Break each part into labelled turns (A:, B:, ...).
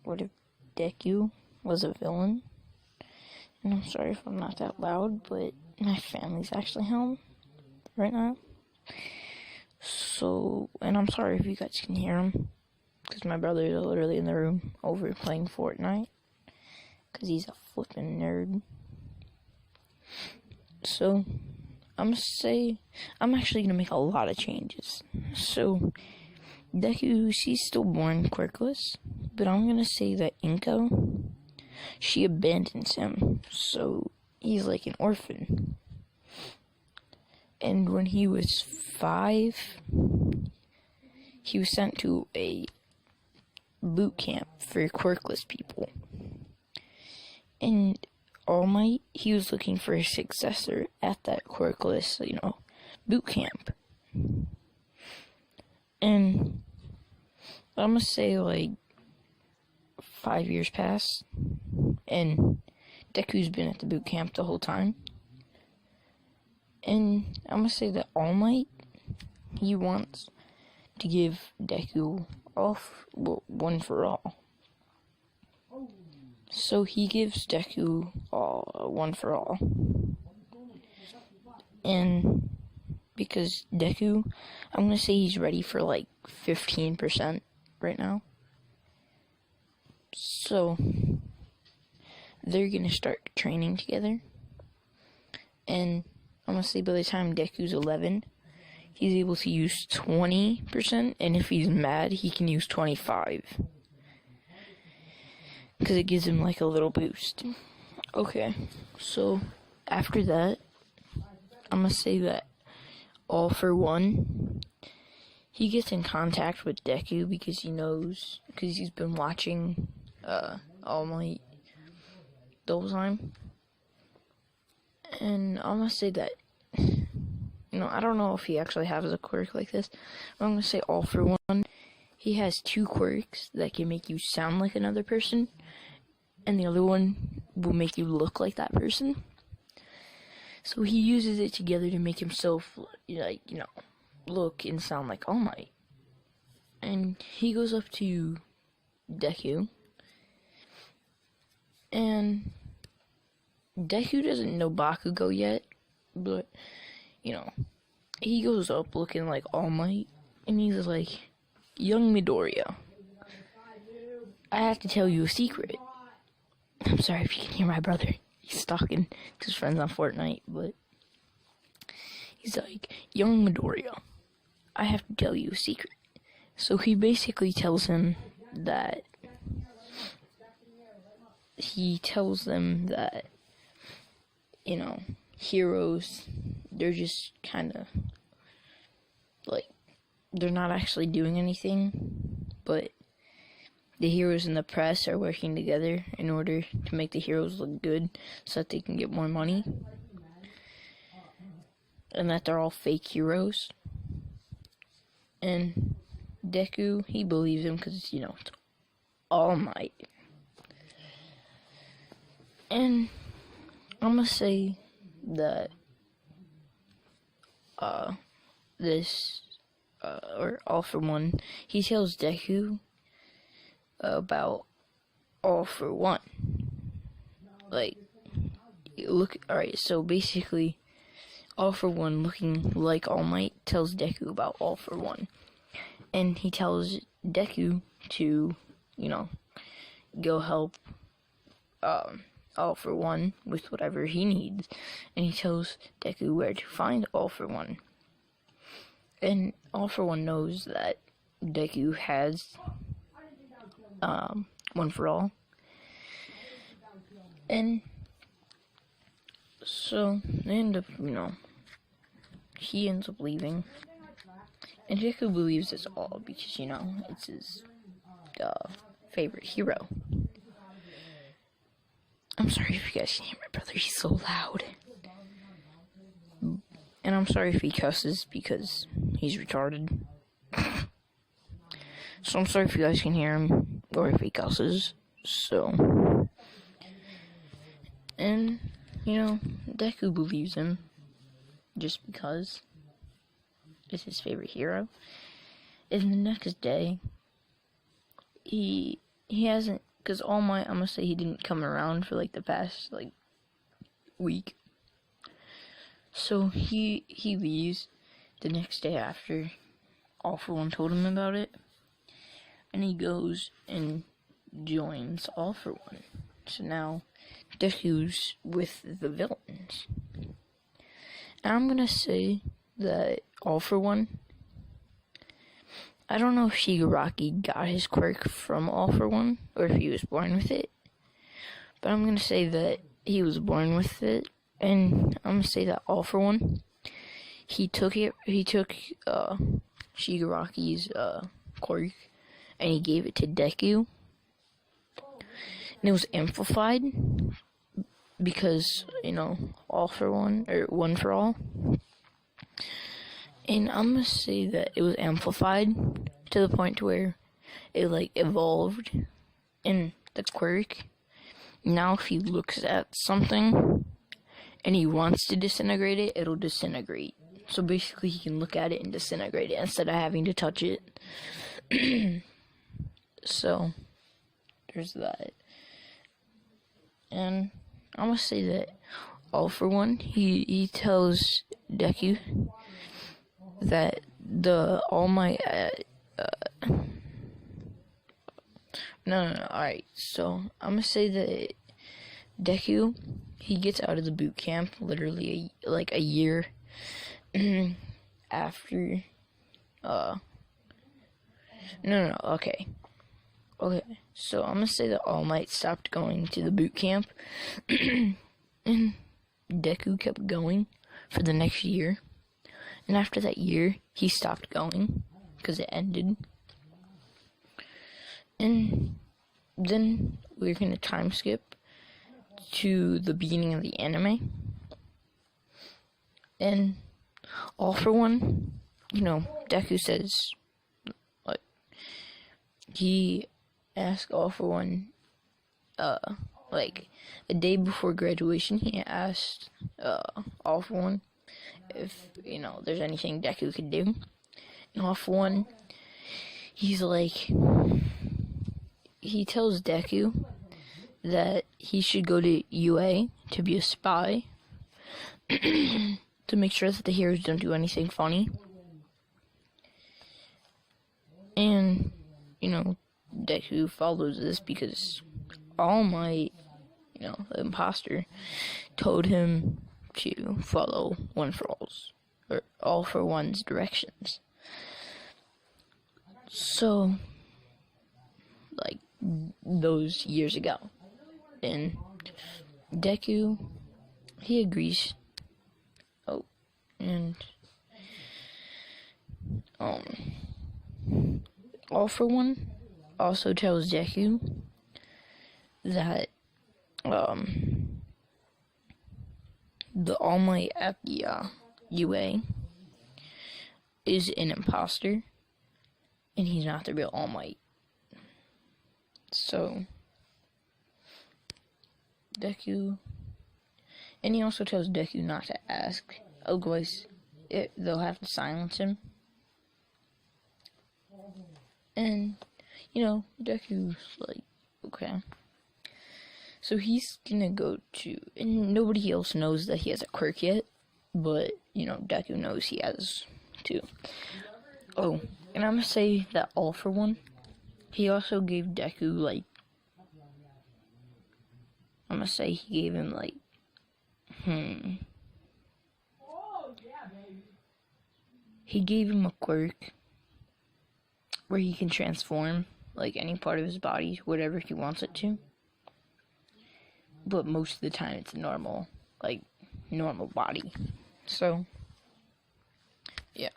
A: what if Deku was a villain? And I'm sorry if I'm not that loud, but my family's actually home right now. So, and I'm sorry if you guys can hear him, because my brother is literally in the room over playing Fortnite, because he's a flippin' nerd. So, I'm actually gonna make a lot of changes. So, Deku, she's still born quirkless, but I'm gonna say that Inko, she abandons him, so he's like an orphan. And when he was 5, he was sent to a boot camp for quirkless people. And All Might, he was looking for a successor at that quirkless, boot camp. And I'm gonna say 5 years passed, and Deku's been at the boot camp the whole time. And I'm gonna say that All Might, he wants to give Deku one for all. So he gives Deku one for all. And because Deku, I'm gonna say he's ready for 15% right now. So they're gonna start training together. And I'm gonna say by the time Deku's 11, he's able to use 20%, and if he's mad, he can use 25%. Because it gives him a little boost. Okay, so after that, I'm gonna say that All For One, he gets in contact with Deku because because he's been watching All Might the whole time. And I'm gonna say that, I don't know if he actually has a quirk like this, but I'm gonna say All For One, he has 2 quirks that can make you sound like another person, and the other one will make you look like that person. So he uses it together to make himself, look and sound like All Might. And he goes up to Deku, and Deku doesn't know Bakugo yet, but, he goes up looking like All Might, and he's like, "Young Midoriya, I have to tell you a secret." I'm sorry if you can hear my brother. He's talking to his friends on Fortnite, but he's like, "Young Midoriya, I have to tell you a secret." So he basically tells him that, heroes, they're just kind of, they're not actually doing anything, but the heroes and the press are working together in order to make the heroes look good so that they can get more money. And that they're all fake heroes. And Deku, he believes him because, it's All Might. And I'm gonna say that All For One, he tells Deku about All For One. Alright, so basically, All For One, looking like All Might, tells Deku about All For One. And he tells Deku to, go help All For One with whatever he needs. And he tells Deku where to find All For One. And All For One knows that Deku has one for all. And so they end up, he ends up leaving. And Deku believes it's all because, it's his favorite hero. I'm sorry if you guys can hear my brother, he's so loud. And I'm sorry if he cusses because he's retarded. So I'm sorry if you guys can hear him or if he cusses. So, and, Deku believes him just because it's his favorite hero. And the next day, he he hasn't, because All Might, I'm gonna say he didn't come around for like the past like week. So he leaves the next day after All For One told him about it, and he goes and joins All For One. So now Deku's with the villains. And I'm gonna say that All For One, I don't know if Shigaraki got his quirk from All For One or if he was born with it, but I'm gonna say that he was born with it, and I'm gonna say that All For One, he took Shigaraki's quirk and he gave it to Deku, and it was amplified because, you know, All For One, or One For All. And I'm gonna say that it was amplified to the point where it like evolved in the quirk. Now if he looks at something and he wants to disintegrate it, it'll disintegrate. So basically he can look at it and disintegrate it instead of having to touch it. So there's that. And I'm gonna say that All For One, he tells Deku that the All Might no, alright, so I'm gonna say that Deku, he gets out of the boot camp literally like a year after okay, so I'm gonna say that All Might stopped going to the boot camp and Deku kept going for the next year. And after that year, he stopped going because it ended. And then we're going to time skip to the beginning of the anime. And All For One, you know, Deku says, like, he asked All For One, like, a day before graduation, he asked All For One if, you know, there's anything Deku could do. And All For One, he's like, he tells Deku that he should go to UA to be a spy to make sure that the heroes don't do anything funny. And, you know, Deku follows this because All Might, you know, the imposter, told him to follow One For All's, or All For One's directions. So, like, those years ago. And Deku, he agrees. Oh, and, All For One also tells Deku that, the All Might at the UA is an imposter, and he's not the real All Might. So Deku, and he also tells Deku not to ask. Otherwise, they'll have to silence him. And, you know, Deku's like, okay. So he's gonna go to, and nobody else knows that he has a quirk yet, but, you know, Deku knows he has too. Oh, and I'm gonna say that All For One, he also gave Deku, like, I'm gonna say he gave him, like, he gave him a quirk where he can transform, like, any part of his body, whatever he wants it to. But most of the time it's normal body. So, yeah.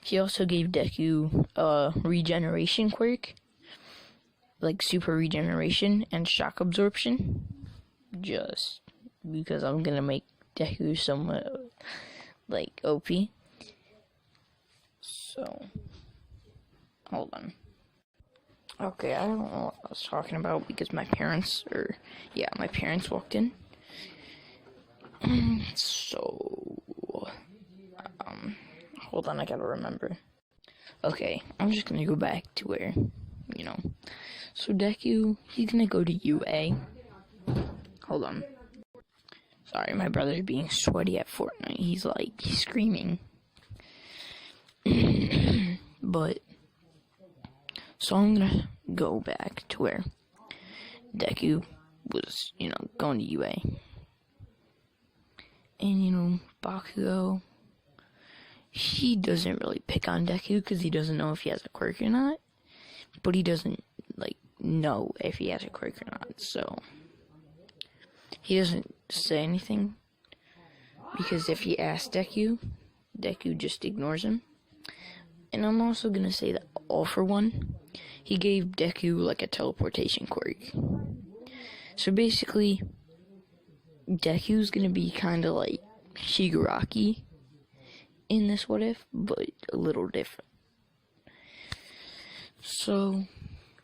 A: He also gave Deku a regeneration quirk, like super regeneration and shock absorption, just because I'm gonna make Deku somewhat, like, OP. So, hold on. Okay, I don't know what I was talking about because my parents walked in. So, hold on, I gotta remember. Okay, I'm just gonna go back to where you know. So Deku, he's gonna go to UA. Hold on. Sorry, my brother's being sweaty at Fortnite. He's screaming. But, so I'm gonna go back to where Deku was, going to UA. And, Bakugo, he doesn't really pick on Deku because he doesn't know if he has a quirk or not. But he doesn't, know if he has a quirk or not. So, he doesn't say anything. Because if he asks Deku, Deku just ignores him. And I'm also gonna say that All For One, he gave Deku a teleportation quirk. So basically, Deku's gonna be kinda like Shigaraki in this What If, but a little different. So,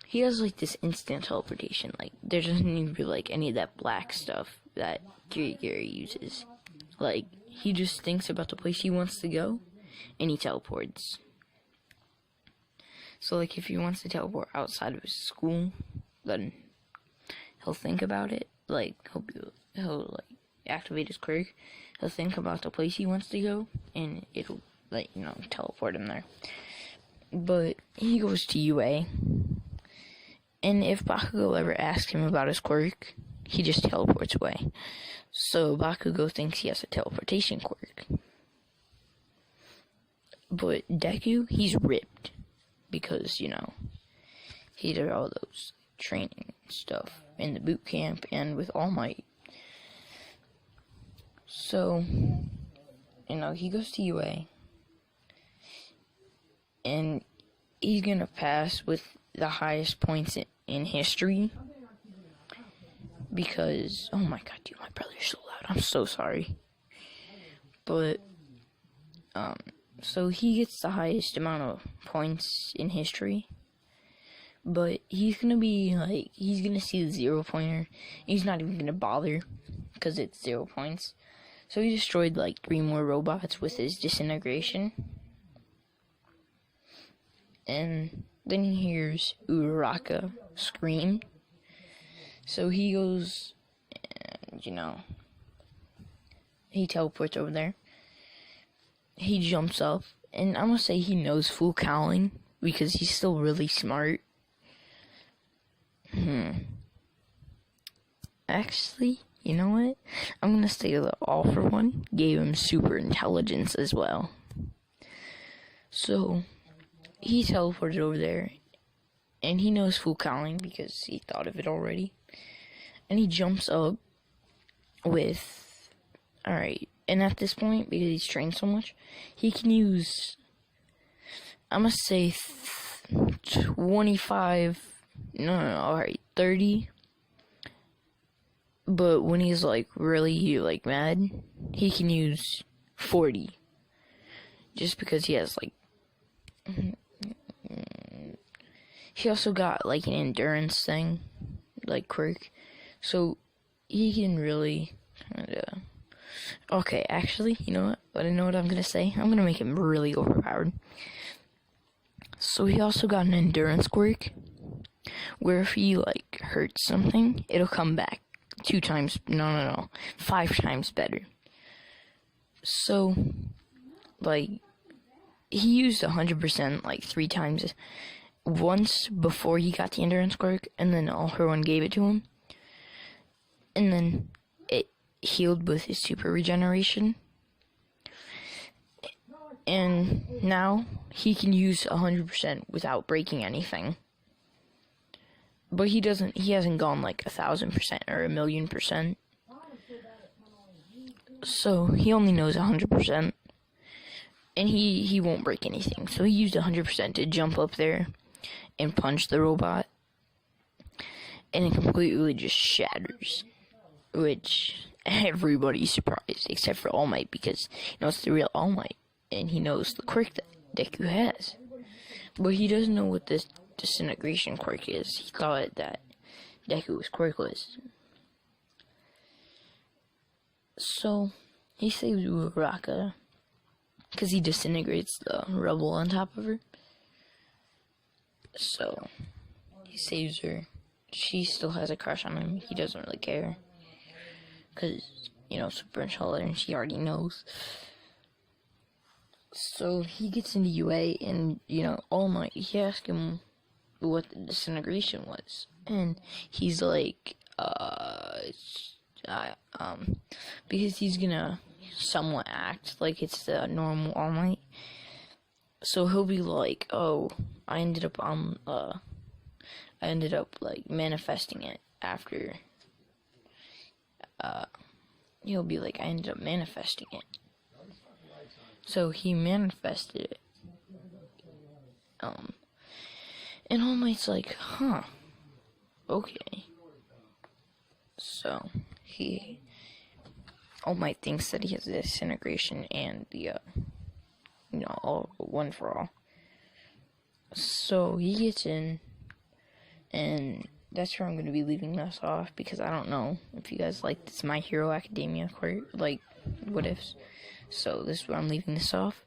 A: he has this instant teleportation. There doesn't need to be any of that black stuff that Gary uses. He just thinks about the place he wants to go, and he teleports. So, if he wants to teleport outside of his school, then he'll think about it. He'll activate his quirk. He'll think about the place he wants to go, and it'll, teleport him there. But he goes to UA, and if Bakugo ever asks him about his quirk, he just teleports away. So Bakugo thinks he has a teleportation quirk. But Deku, he's ripped. Because, he did all those training stuff in the boot camp and with All Might. So, he goes to UA. And he's gonna pass with the highest points in history. Because, oh my god, dude, my brother's so loud. I'm so sorry. But, so he gets the highest amount of points in history. But he's gonna be, he's gonna see the 0 pointer. He's not even gonna bother, because it's 0 points. So he destroyed, 3 more robots with his disintegration. And then he hears Uraraka scream. So he goes, and, he teleports over there. He jumps up, and I'm gonna say he knows full cowling, because he's still really smart. Actually, you know what? I'm gonna say that All For One gave him super intelligence as well. So, he teleported over there, and he knows full cowling because he thought of it already. And he jumps up with, alright, and at this point, because he's trained so much, he can use, I'm gonna say 25, alright, 30. But when he's really mad, he can use 40. Just because he has he also got an endurance thing, quirk. So he can really kinda. Okay, actually, you know what? I know what I'm gonna say. I'm gonna make him really overpowered. So he also got an endurance quirk, where if he hurts something, it'll come back 2 times. No, 5 times better. So, he used 100% 3 times. Once before he got the endurance quirk, and then All For One gave it to him. And then it healed with his super regeneration. And now he can use 100% without breaking anything. But he hasn't gone 1,000% or 1,000,000%. So he only knows 100%. And he won't break anything. So he used 100% to jump up there and punch the robot. And it completely just shatters. Which everybody's surprised, except for All Might, because he knows the real All Might. And he knows the quirk that Deku has. But he doesn't know what this disintegration quirk is. He thought that Deku was quirkless. So, he saves Uraraka, because he disintegrates the rubble on top of her. So, He saves her. She still has a crush on him. He doesn't really care. Because, super intelligent, she already knows. So he gets into UA, and, All Might, he asks him what the disintegration was. And he's like, because he's gonna somewhat act like it's the normal All Might. So he'll be like, oh, I ended up like manifesting it after, he'll be like, I ended up manifesting it. So he manifested it. And All Might's like, huh, okay. So All Might thinks that he has the disintegration and the, all one for all. So he gets in, and that's where I'm going to be leaving this off, because I don't know if you guys like this My Hero Academia what ifs. So this is where I'm leaving this off.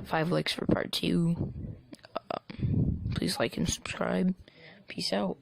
A: 5 likes for part 2. Please like and subscribe. Peace out.